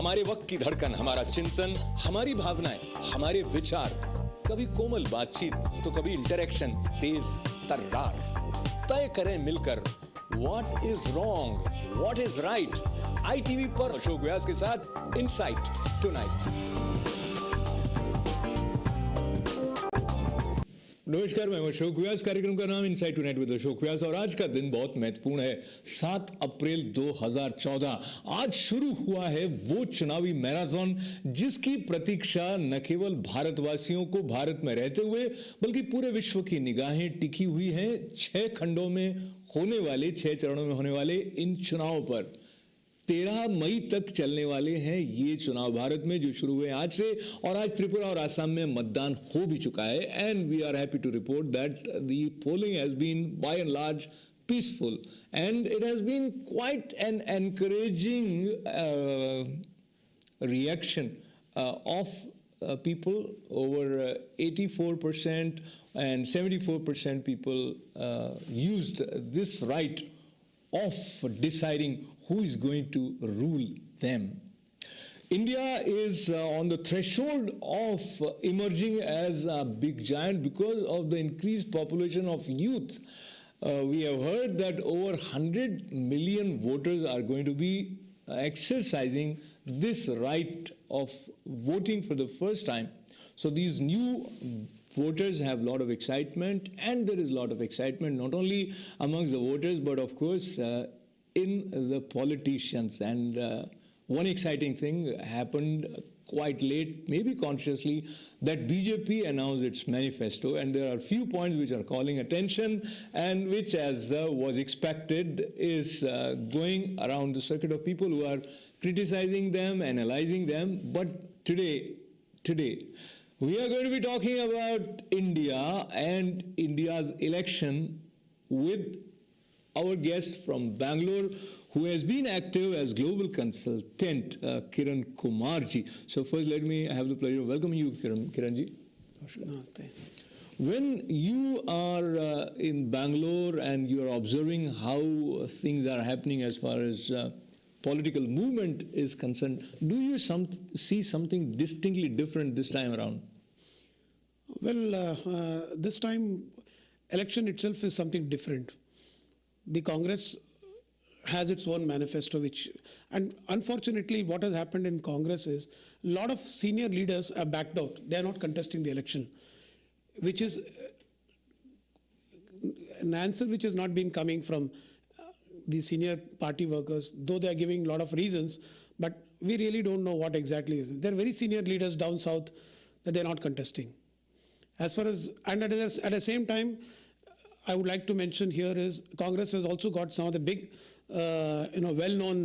हमारे वक्त की धड़कन, हमारा चिंतन, हमारी भावनाएं, हमारे विचार, कभी कोमल बातचीत तो कभी इंटरेक्शन तेज तर्रार। तय करें मिलकर what is wrong, what is right. ITV पर अशोक व्यास के साथ इनसाइट टुनाइट। नमस्कार, मैं अशोक व्यास। कार्यक्रम का नाम इनसाइट टुनाइट विद अशोक व्यास और आज का दिन बहुत महत्वपूर्ण है। 7 अप्रैल 2014 आज शुरू हुआ है वो चुनावी मैराथन जिसकी प्रतीक्षा न केवल भारतवासियों को भारत में रहते हुए बल्कि पूरे विश्व की निगाहें टिकी हुई हैं 6 खंडों में होने वाले, 6 चरणों में होने वाले इन चुनावों पर। 13 मई तक चलने वाले हैं ये चुनाव भारत में, जो शुरू हुए आज से, और आज त्रिपुरा और आसाम में मतदान हो भी चुका है। And we are happy to report that the polling has been by and large peaceful and it has been quite an encouraging reaction of people. Over 84% and 74% people used this right of deciding who is going to rule them. India is on the threshold of emerging as a big giant because of the increased population of youth. We have heard that over 100 million voters are going to be exercising this right of voting for the first time. So these new voters have a lot of excitement, and there is a lot of excitement not only amongst the voters but of course in the politicians. And one exciting thing happened quite late, maybe consciously, that BJP announced its manifesto, and there are a few points which are calling attention and which, as was expected, is going around the circuit of people who are criticizing them, analyzing them. But today, we are going to be talking about India and India's election with our guest from Bangalore, who has been active as global consultant, Kiran Kumar ji. So first, let me have the pleasure of welcoming you, Kiran ji. Namaste. When you are in Bangalore and you are observing how things are happening as far as political movement is concerned, do you see something distinctly different this time around? Well, this time, election itself is something different. The Congress has its own manifesto, and unfortunately what has happened in Congress is a lot of senior leaders are backed out. They are not contesting the election, which is an answer which has not been coming from the senior party workers, though they are giving a lot of reasons, but we really don't know what exactly is. There are very senior leaders down south that they are not contesting. As far as, and at the same time, I would like to mention here is Congress has also got some of the big, well-known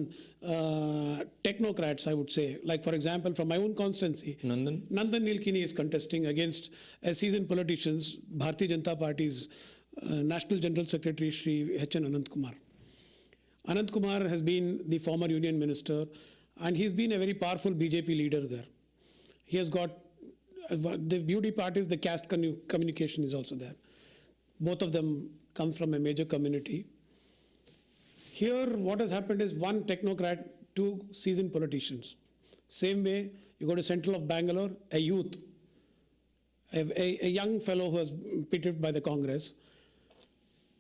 technocrats, I would say. Like, for example, from my own constituency, Nandan Nilekani is contesting against a seasoned politicians, Bharatiya Janata Party's National General Secretary, Shri H.N. Anant Kumar. Anant Kumar has been the former union minister, and he's been a very powerful BJP leader there. He has got, the beauty part is the caste communication is also there. Both of them come from a major community. Here, what has happened is one technocrat, 2 seasoned politicians. Same way, you go to central of Bangalore, a youth, a young fellow who was pitted by the Congress,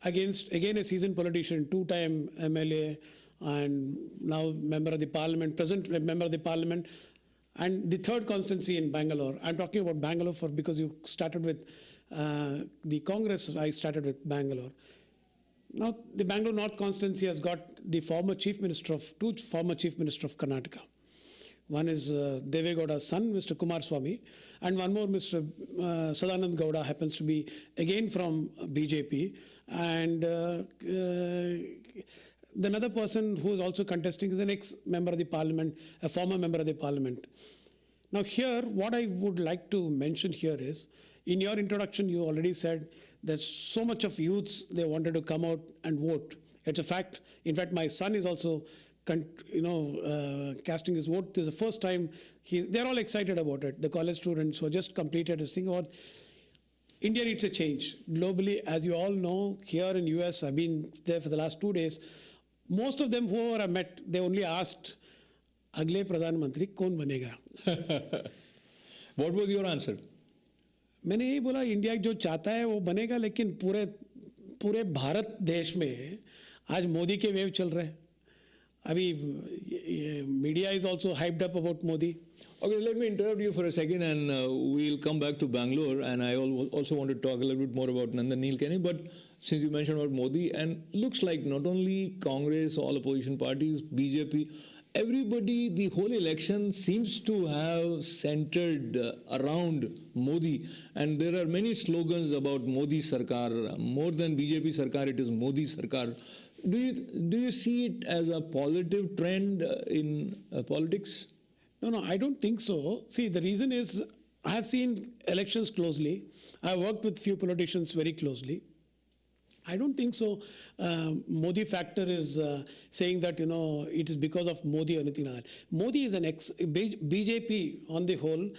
against, again, a seasoned politician, 2-time MLA, and now member of the parliament, present member of the parliament, and the third constituency in Bangalore. I'm talking about Bangalore because you started with the Congress, I started with Bangalore. Now, the Bangalore North constituency has got the former chief minister of, 2 former chief minister of Karnataka. One is Deve Gowda's son, Mr. Kumaraswamy, and one more, Mr. Sadanand Gowda, happens to be again from BJP. And another person who is also contesting is an ex-member of the parliament, a former member of the parliament. Now here, what I would like to mention here is, in your introduction, you already said that so much of youths, they wanted to come out and vote. It's a fact. In fact, my son is also, casting his vote. This is the first time. They're all excited about it. The college students who have just completed this thing. India needs a change. Globally, as you all know, here in US, I've been there for the last 2 days. Most of them who I met, they only asked, अगले प्रधानमंत्री कौन बनेगा? What was your answer? मैंने यही बोला, India जो चाहता है वो बनेगा, लेकिन पूरे पूरे भारत देश में आज मोदी के वेव चल रहे हैं. अभी media is also hyped up about Modi. Okay, let me interrupt you for a second, and we'll come back to Bangalore. And I also want to talk a little bit more about Nandan Nilekani. But since you mentioned about Modi, and looks like not only Congress, all opposition parties, BJP, everybody, the whole election seems to have centered around Modi. And there are many slogans about Modi Sarkar. More than BJP Sarkar, it is Modi Sarkar. Do you see it as a positive trend in politics? No, I don't think so. See, the reason is I have seen elections closely. I worked with few politicians very closely. I don't think so. Modi factor is saying that, it is because of Modi or anything like that. Modi is BJP on the whole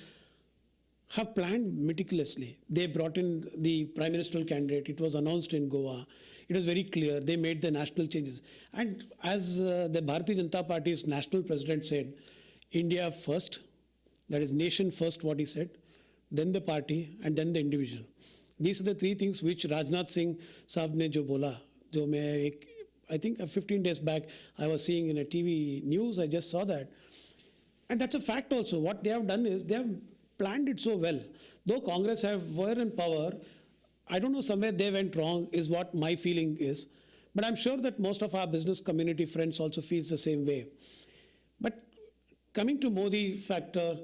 have planned meticulously. They brought in the prime ministerial candidate. It was announced in Goa. It was very clear. They made the national changes. And as the Bharatiya Janata Party's national president said, India first, that is nation first, what he said, then the party, and then the individual. These are the three things which Rajnath Singh साहब ने जो बोला, जो मैं I think 15 days back I was seeing in a TV news, I just saw that. And that's a fact also. What they have done is they have planned it so well. Though Congress were in power, I don't know, somewhere they went wrong is what my feeling is. But I'm sure that most of our business community friends also feels the same way. But coming to Modi factor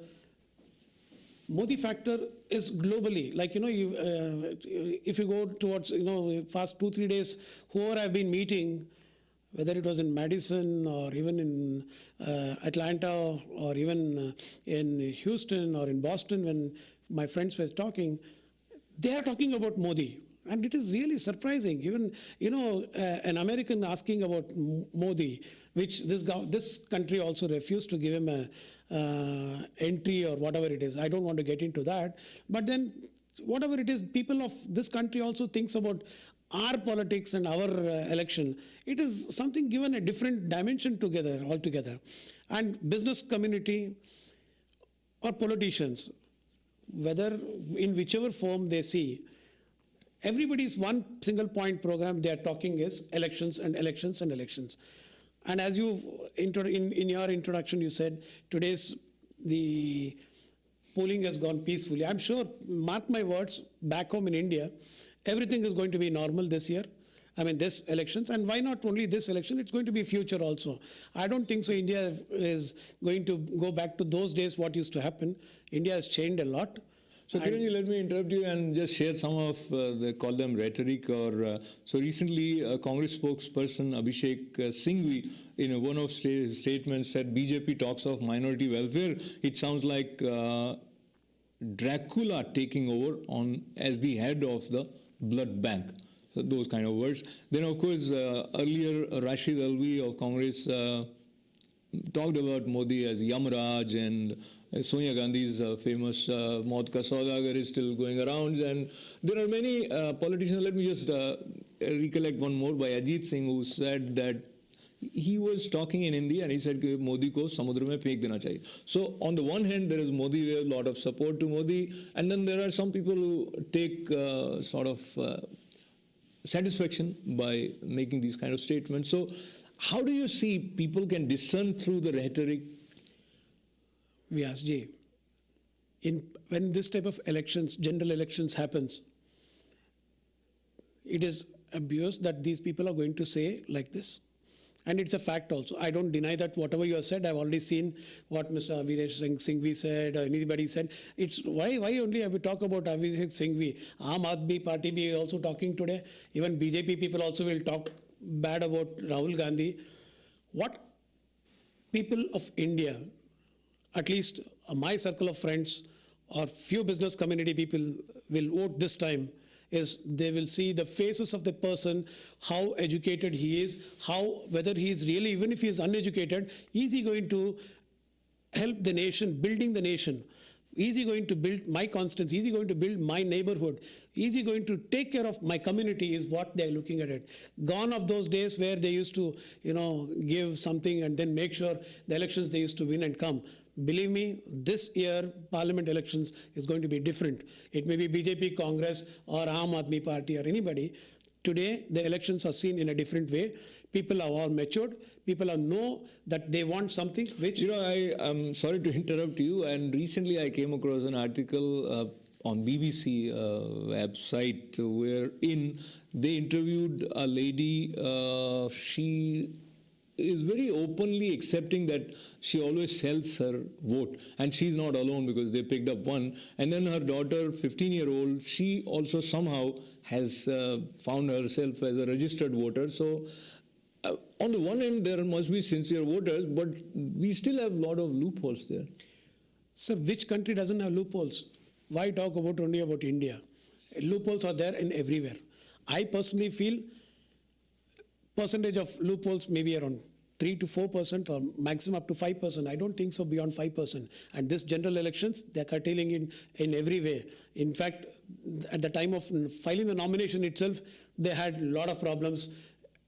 is globally, like, if you go towards, past 2-3 days, whoever I've been meeting, whether it was in Madison or even in Atlanta or even in Houston or in Boston, when my friends were talking, they are talking about Modi. And it is really surprising. Even, an American asking about Modi, which this country also refused to give him a entry or whatever it is. I don't want to get into that. But then, whatever it is, people of this country also thinks about our politics and our election. It is something given a different dimension altogether. And business community or politicians, whether in whichever form they see, everybody's one single point program they are talking is elections and elections and elections. And as you in your introduction you said the polling has gone peacefully. I'm sure, mark my words, back home in India, everything is going to be normal this year. I mean, this elections, and why not only this election, it's going to be future also. I don't think so India is going to go back to those days what used to happen. India has changed a lot. So Kiranji, let me interrupt you and just share some of they call them rhetoric or so recently Congress spokesperson Abhishek Singhvi in one of his statements said BJP talks of minority welfare. It sounds like Dracula taking over as the head of the blood bank. So those kind of words. Then of course earlier Rashid Alvi of Congress talked about Modi as Yamraj, and Sonia Gandhi's famous Maut Ka Saudagar is still going around, and there are many politicians. Let me just recollect one more by Ajit Singh, who said that he was talking in Hindi and he said that Modi ko samudra mein phek dena chahiye. So on the one hand there is Modi, there is a lot of support to Modi, and then there are some people who take sort of satisfaction by making these kind of statements. So how do you see people can discern through the rhetoric? Vyasji, when this type of elections, general elections happens, it is obvious that these people are going to say like this. And it's a fact also. I don't deny that whatever you have said, I've already seen what Mr. Abhishek Singhvi said or anybody said. It's why only have we talk about Abhishek Singhvi? Aam Aadmi Party is also talking today. Even BJP people also will talk bad about Rahul Gandhi. What people of India, at least my circle of friends or few business community people will vote this time, is they will see the faces of the person, how educated he is, whether he is really, even if he is uneducated, is he going to help the nation, building the nation. Is he going to build my constituency? Is he going to build my neighborhood? Is he going to take care of my community is what they're looking at it. Gone of those days where they used to, give something and then make sure the elections they used to win and come. Believe me, this year parliament elections is going to be different. It may be BJP, Congress or Aam Aadmi Party or anybody. Today, the elections are seen in a different way. People are all matured. People are know that they want something which... I'm sorry to interrupt you, and recently I came across an article on BBC website wherein they interviewed a lady. She is very openly accepting that she always sells her vote, and she's not alone because they picked up one. And then her daughter, 15-year-old, she also somehow has found herself as a registered voter. So on the one hand, there must be sincere voters, but we still have a lot of loopholes there. So which country doesn't have loopholes? Why talk about only about India? Loopholes are there in everywhere. I personally feel percentage of loopholes maybe around 3 to 4% or maximum up to 5%. I don't think so beyond 5%. And this general elections, they're curtailing in every way. In fact, at the time of filing the nomination itself, they had a lot of problems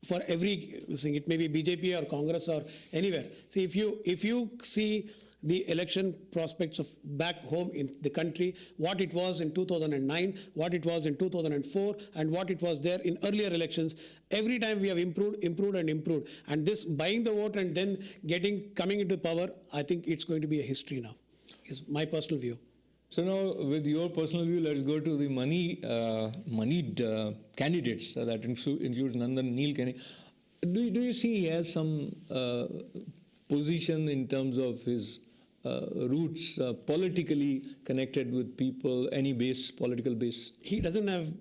for every thing. It may be BJP or Congress or anywhere. See, if you see the election prospects of back home in the country, what it was in 2009, what it was in 2004, and what it was there in earlier elections, every time we have improved. And this buying the vote and then coming into power, I think it's going to be a history now, is my personal view. So now, with your personal view, let's go to the moneyed candidates. That includes Nandan Nilekani. Do you see he has some position in terms of his roots, politically connected with people, any political base? He doesn't have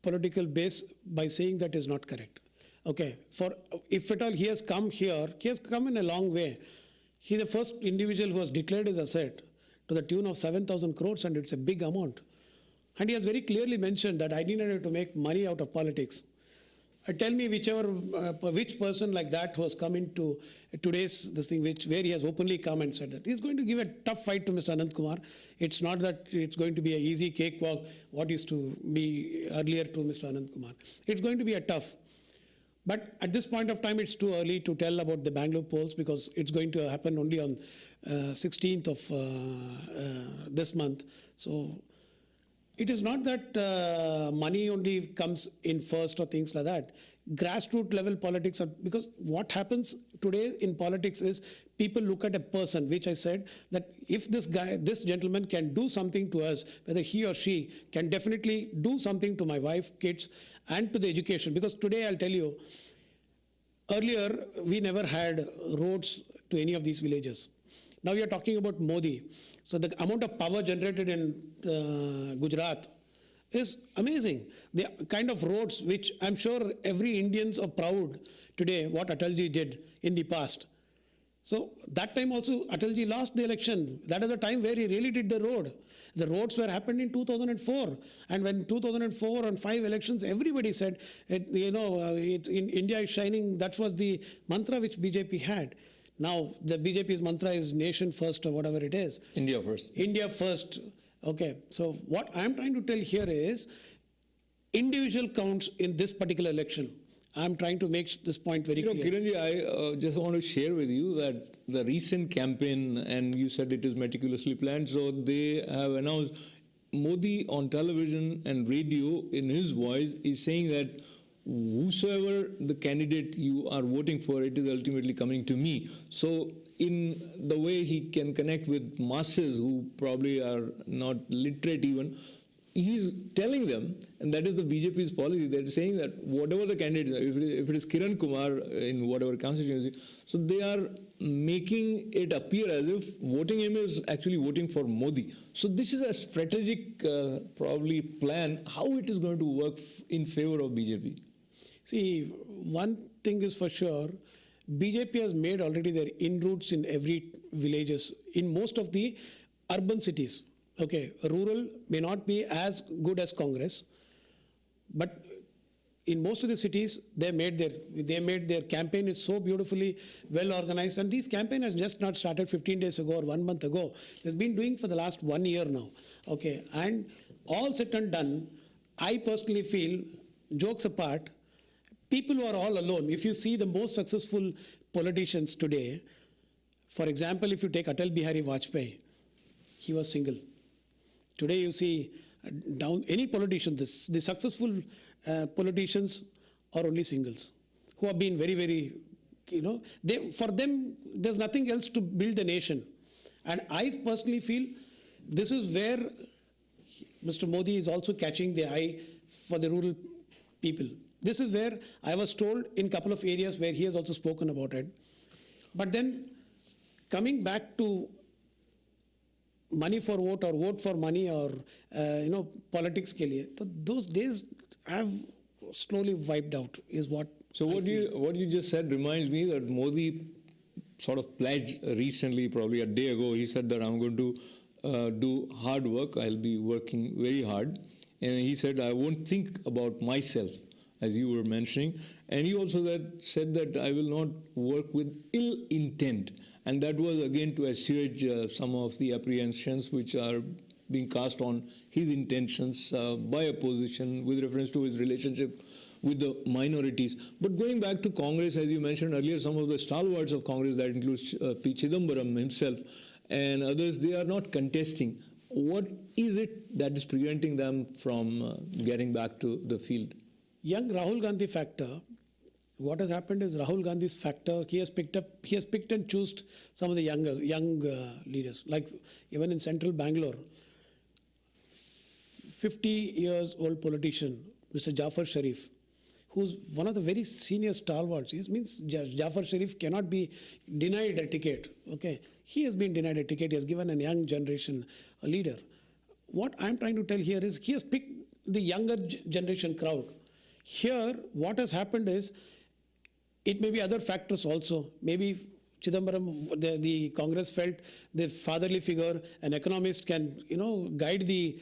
political base. By saying that is not correct. Okay, if at all he has come here, he has come in a long way. He's the first individual who has declared his asset to the tune of 7,000 crores, and it's a big amount. And he has very clearly mentioned that I needed to make money out of politics. Tell me which person like that who has come into today's this thing, where he has openly come and said that. He's going to give a tough fight to Mr. Anand Kumar. It's not that it's going to be an easy cakewalk, what used to be earlier to Mr. Anand Kumar. It's going to be a tough. But at this point of time, it's too early to tell about the Bangalore polls because it's going to happen only on 16th of this month. So it is not that money only comes in first or things like that. Grassroots level politics are, because what happens today in politics is people look at a person, which I said that if this gentleman can do something to us, whether he or she can definitely do something to my wife, kids, and to the education. Because today I'll tell you, earlier we never had roads to any of these villages. Now we are talking about Modi. So the amount of power generated in Gujarat is amazing. The kind of roads which I'm sure every Indians are proud today what Atalji did in the past. So that time also Atalji lost the election. That is a time where he really did the road. The roads were happened in 2004. And when 2004 and 5 elections, everybody said, India is shining. That was the mantra which BJP had. Now, the BJP's mantra is nation first or whatever it is. India first. India first. Okay. So what I'm trying to tell here is individual counts in this particular election. I'm trying to make this point very clear. Kiranji, I just want to share with you that the recent campaign, and you said it is meticulously planned, so they have announced Modi on television and radio in his voice is saying that whosoever the candidate you are voting for, it is ultimately coming to me. So in the way he can connect with masses who probably are not literate even, he's telling them, and that is the BJP's policy, they're saying that whatever the candidates are, if it is Kiran Kumar in whatever constituency, so they are making it appear as if voting him is actually voting for Modi. So this is a strategic probably plan, how it is going to work in favor of BJP. See, one thing is for sure, BJP has made already their inroads in every villages, in most of the urban cities. Okay, rural may not be as good as Congress, but in most of the cities, they made their campaign is so beautifully well organized, and this campaign has just not started 15 days ago or 1 month ago. It's been doing for the last 1 year now. Okay, and all said and done, I personally feel, jokes apart, people who are all alone. If you see the most successful politicians today, for example, if you take Atal Bihari Vajpayee, he was single. Today you see down any politician, the successful politicians are only singles who have been very, very, for them, there's nothing else to build the nation. And I personally feel this is where Mr. Modi is also catching the eye for the rural people. This is where I was told in a couple of areas where he has also spoken about it. But then coming back to money for vote or vote for money or politics के लिए, तो those days have slowly wiped out is what. So what you just said reminds me that Modi sort of pledged recently, probably a day ago. He said that I'm going to do hard work. I'll be working very hard, and he said I won't think about myself, as you were mentioning. And he also said that I will not work with ill intent. And that was again to assuage some of the apprehensions which are being cast on his intentions by opposition with reference to his relationship with the minorities. But going back to Congress, as you mentioned earlier, some of the stalwarts of Congress, that includes P. Chidambaram himself and others, they are not contesting. What is it that is preventing them from getting back to the field? Young Rahul Gandhi factor. What has happened is Rahul Gandhi's factor. He has picked and chosen some of the young leaders. Like even in central Bangalore, 50 years old politician, Mr. Jafar Sharif, who's one of the very senior stalwarts. It means Jafar Sharif cannot be denied a ticket. Okay, he has been denied a ticket. He has given a young generation a leader. What I'm trying to tell here is he has picked the younger generation crowd. Here, what has happened is, it may be other factors also. Maybe Chidambaram, the Congress felt the fatherly figure, an economist can, guide the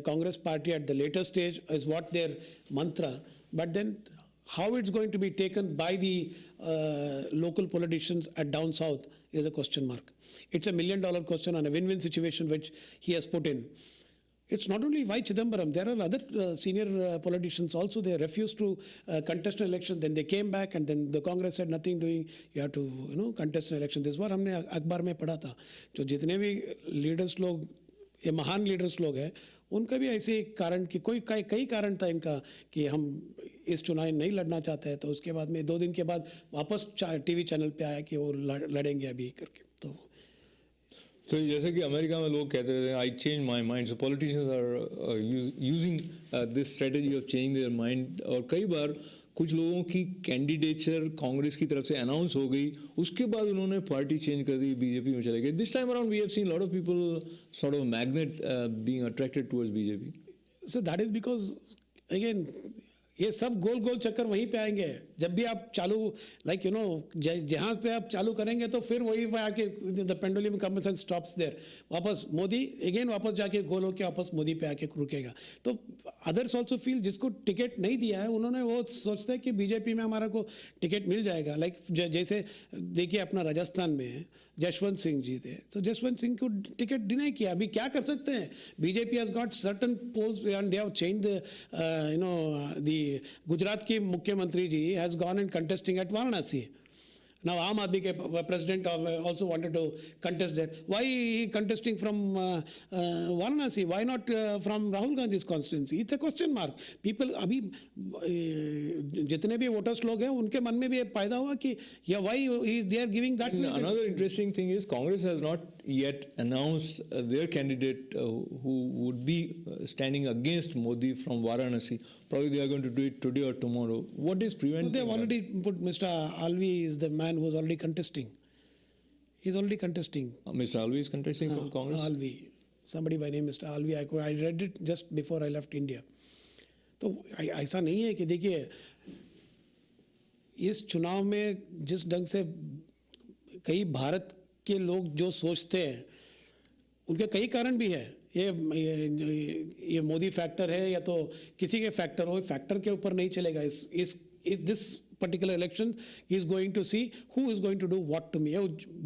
Congress party at the later stage is what their mantra. But then how it's going to be taken by the local politicians at down south is a question mark. It's $1 million question on a win-win situation which he has put in. It's not only why Chidambaram, there are other senior politicians also, they refused to contest an election, then they came back and then the Congress said nothing doing, you have to contest an election. This बार हमने अखबार में पढ़ा था, जो जितने भी leaders लोग, ये महान leaders लोग हैं, उनका भी ऐसे कारण कि कई कारण था इनका कि हम इस चुनाव नहीं लड़ना चाहते हैं, तो उसके बाद में 2 दिन के बाद वापस टीवी चैनल पे आया कि वो लड़ेंगे अभी करके. तो जैसे कि अमेरिका में लोग कहते रहते हैं I change my mind, so politicians are using this strategy of changing their mind. और कई बार कुछ लोगों की कैंडिडेचर कांग्रेस की तरफ से अनाउंस हो गई, उसके बाद उन्होंने पार्टी चेंज कर दी, बीजेपी में चले गए. This time around we have seen lot of people sort of magnet being attracted towards BJP. So that is because again ये सब गोल गोल चक्कर वहीं पे आएंगे. जब भी आप चालू जहां पे आप चालू करेंगे तो फिर वही पे आके the pendulum comes and stops there. वापस मोदी अगेन वापस जाके गोल होके वापस मोदी पे आके रुकेगा. तो अदर्स ऑल्सो फील जिसको टिकट नहीं दिया है उन्होंने वो सोचते हैं कि बीजेपी में हमारा को टिकट मिल जाएगा. लाइक जैसे देखिए अपना राजस्थान में जसवंत सिंह जी थे, तो जसवंत सिंह को टिकट डिनाई किया. अभी क्या कर सकते हैं, BJP has got certain polls and they have changed the Gujarat की मुख्यमंत्री ji has gone and contesting at Varanasi. Now, Aam Aadmi ke president also wanted to contest there. Why he contesting from Varanasi? Why not from Rahul Gandhi's constituency? It's a question mark. People, अभी जितने भी voters लोग हैं, उनके मन में भी पैदा हुआ कि yeah, why they are giving that. Another interesting thing is Congress has not yet announced their candidate who would be standing against Modi from Varanasi. Probably they are going to do it today or tomorrow. What is preventing? They have already put Mr. Alvi is the man who is already contesting. He's already contesting. Mr. Alvi is contesting from Congress? Alvi. Somebody by name Mr. Alvi. I read it just before I left India. तो ऐसा नहीं है कि देखिए इस चुनाव में जिस ढंग से कई भारत के लोग जो सोचते हैं उनके कई कारण भी है. ये मोदी फैक्टर है या तो किसी के फैक्टर हो, फैक्टर के ऊपर नहीं चलेगा. इस this particular election he is going to see who is going to do what to me.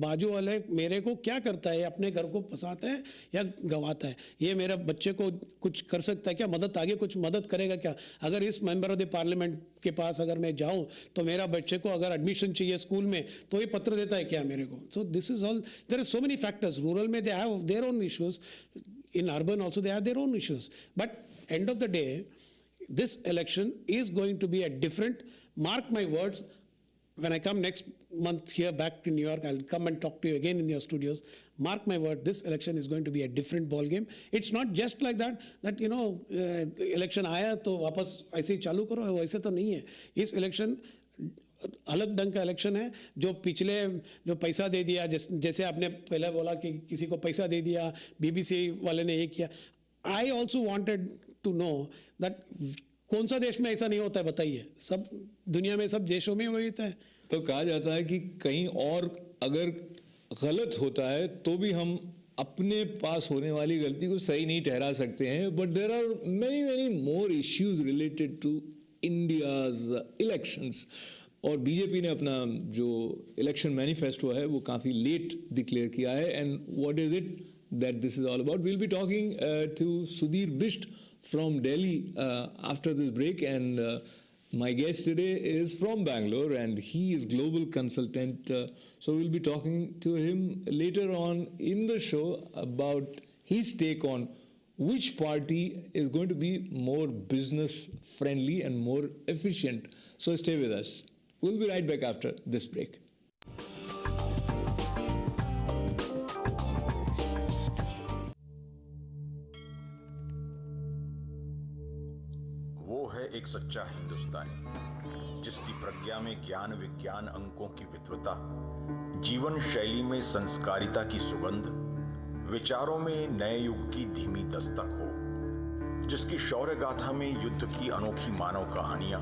बाजू वाले मेरे को क्या करता है, अपने घर को फंसाता है या गंवाता है, ये मेरे बच्चे को कुछ कर सकता है क्या, मदद आगे कुछ मदद करेगा क्या. अगर इस मेंबर ऑफ द पार्लियामेंट के पास अगर मैं जाऊं तो मेरा बच्चे को अगर एडमिशन चाहिए स्कूल में तो ये पत्र देता है क्या मेरे को. So this is all, there are so many factors. Rural में they have their own issues, in urban also they have their own issues, but end of the day this election is going to be a different, mark my words, when I come next month here back to New York, I'll come and talk to you again in your studios. Mark my word, this election is going to be a different ball game. It's not just like that you know election आया तो वापस ऐसे ही चालू करो, वैसे तो नहीं है. इस election अलग ढंग का इलेक्शन है. जो पिछले जो पैसा दे दिया, जैसे आपने पहले बोला कि किसी को पैसा दे दिया, बीबीसी वाले ने ये किया. I also wanted to know that कौन सा देश में ऐसा नहीं होता है, बताइए. सब दुनिया में सब देशों में होता है. तो कहा जाता है कि कहीं और अगर गलत होता है तो भी हम अपने पास होने वाली गलती को सही नहीं ठहरा सकते हैं. But there are many more issues related to India's elections. और बीजेपी ने अपना जो इलेक्शन मैनिफेस्टो है वो काफ़ी लेट डिक्लेयर किया है. And what is it that this is all about. We'll be talking to Sudhir Bisht from Delhi after this break. And my guest today is from Bangalore and he is global consultant. So we'll be talking to him later on in the show about his take on which party is going to be more business friendly and more efficient. So stay with us. We'll be right back after this break. वो है एक सच्चा हिंदुस्तानी जिसकी प्रज्ञा में ज्ञान विज्ञान अंकों की विद्वता, जीवन शैली में संस्कारिता की सुगंध, विचारों में नए युग की धीमी दस्तक हो, जिसकी शौर्य गाथा में युद्ध की अनोखी मानव कहानियां,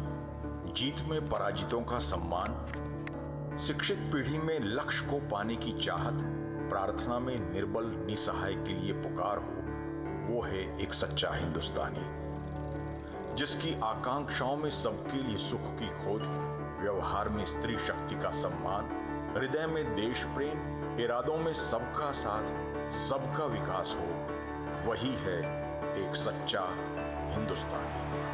जीत में पराजितों का सम्मान, शिक्षित पीढ़ी में लक्ष्य को पाने की चाहत, प्रार्थना में निर्बल निसहाय के लिए पुकार हो. वो है एक सच्चा हिंदुस्तानी जिसकी आकांक्षाओं में सबके लिए सुख की खोज, व्यवहार में स्त्री शक्ति का सम्मान, हृदय में देश प्रेम, इरादों में सबका साथ, सबका विकास हो. वही है एक सच्चा हिंदुस्तानी.